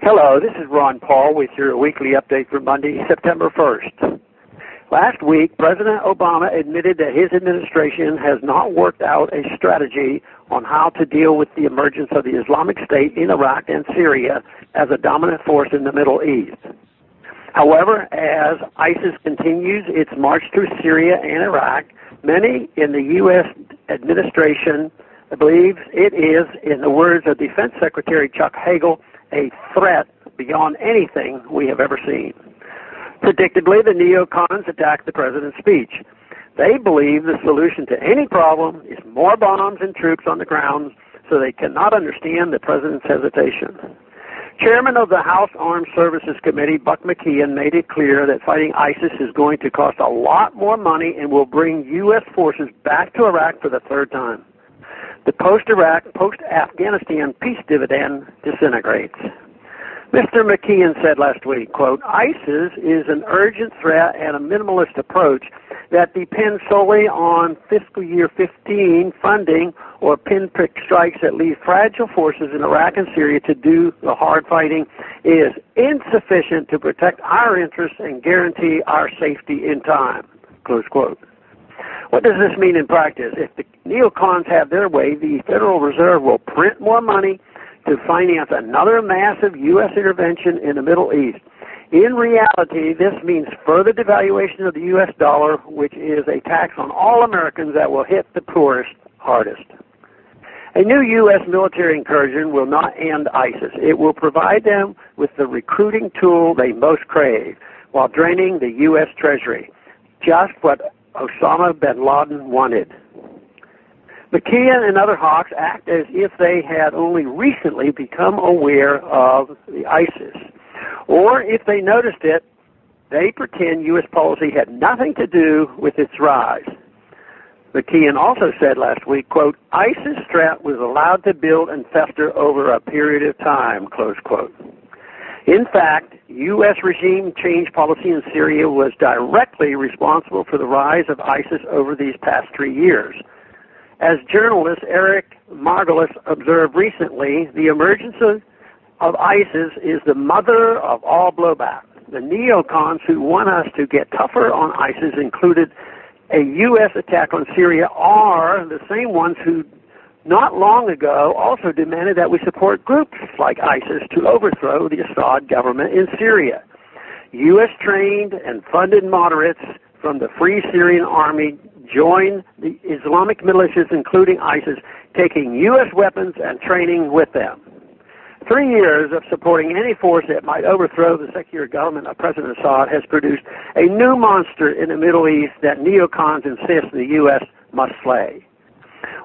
Hello, this is Ron Paul with your weekly update for Monday, September 1st. Last week, President Obama admitted that his administration has not worked out a strategy on how to deal with the emergence of the Islamic State in Iraq and Syria as a dominant force in the Middle East. However, as ISIS continues its march through Syria and Iraq, many in the U.S. administration believe it is, in the words of Defense Secretary Chuck Hagel, a threat beyond anything we have ever seen. Predictably, the neocons attacked the president's speech. They believe the solution to any problem is more bombs and troops on the ground, so they cannot understand the president's hesitation. Chairman of the House Armed Services Committee, Buck McKeon, made it clear that fighting ISIS is going to cost a lot more money and will bring U.S. forces back to Iraq for the third time. The post-Iraq, post-Afghanistan peace dividend disintegrates. Mr. McKeon said last week, quote, ISIS is an urgent threat and a minimalist approach that depends solely on fiscal year 15 funding or pinprick strikes that leave fragile forces in Iraq and Syria to do the hard fighting is insufficient to protect our interests and guarantee our safety in time, close quote. What does this mean in practice? If the neocons have their way, the Federal Reserve will print more money to finance another massive U.S. intervention in the Middle East. In reality, this means further devaluation of the U.S. dollar, which is a tax on all Americans that will hit the poorest hardest. A new U.S. military incursion will not end ISIS. It will provide them with the recruiting tool they most crave while draining the U.S. Treasury. Just what Osama bin Laden wanted. McKeon and other hawks act as if they had only recently become aware of the ISIS. Or if they noticed it, they pretend U.S. policy had nothing to do with its rise. McKeon also said last week, quote, ISIS threat was allowed to build and fester over a period of time, close quote. In fact, U.S. regime change policy in Syria was directly responsible for the rise of ISIS over these past 3 years. As journalist Eric Margolis observed recently, the emergence of ISIS is the mother of all blowback. The neocons who want us to get tougher on ISIS, included a U.S. attack on Syria, are the same ones who not long ago also demanded that we support groups like ISIS to overthrow the Assad government in Syria. U.S.-trained and funded moderates from the Free Syrian Army joined the Islamic militias, including ISIS, taking U.S. weapons and training with them. 3 years of supporting any force that might overthrow the secular government of President Assad has produced a new monster in the Middle East that neocons insist the U.S. must slay.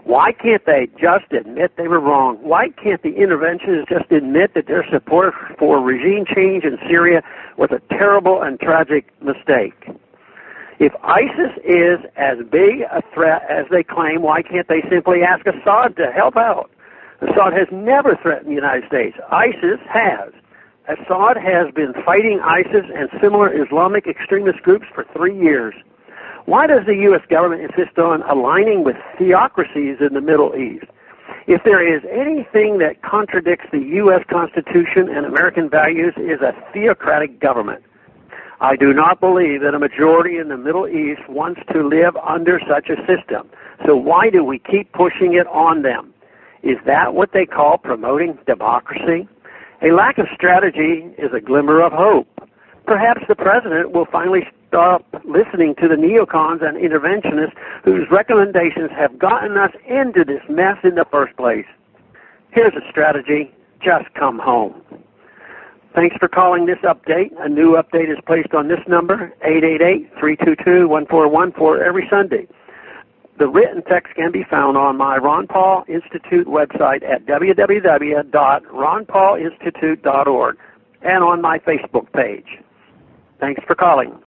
Why can't they just admit they were wrong? Why can't the interventionists just admit that their support for regime change in Syria was a terrible and tragic mistake? If ISIS is as big a threat as they claim, why can't they simply ask Assad to help out? Assad has never threatened the United States. ISIS has. Assad has been fighting ISIS and similar Islamic extremist groups for 3 years. Why does the U.S. government insist on aligning with theocracies in the Middle East? If there is anything that contradicts the U.S. Constitution and American values, it is a theocratic government. I do not believe that a majority in the Middle East wants to live under such a system. So why do we keep pushing it on them? Is that what they call promoting democracy? A lack of strategy is a glimmer of hope. Perhaps the president will finally stop listening to the neocons and interventionists whose recommendations have gotten us into this mess in the first place. Here's a strategy. Just come home. Thanks for calling this update. A new update is placed on this number, 888-322-1414, every Sunday. The written text can be found on my Ron Paul Institute website at www.ronpaulinstitute.org and on my Facebook page. Thanks for calling.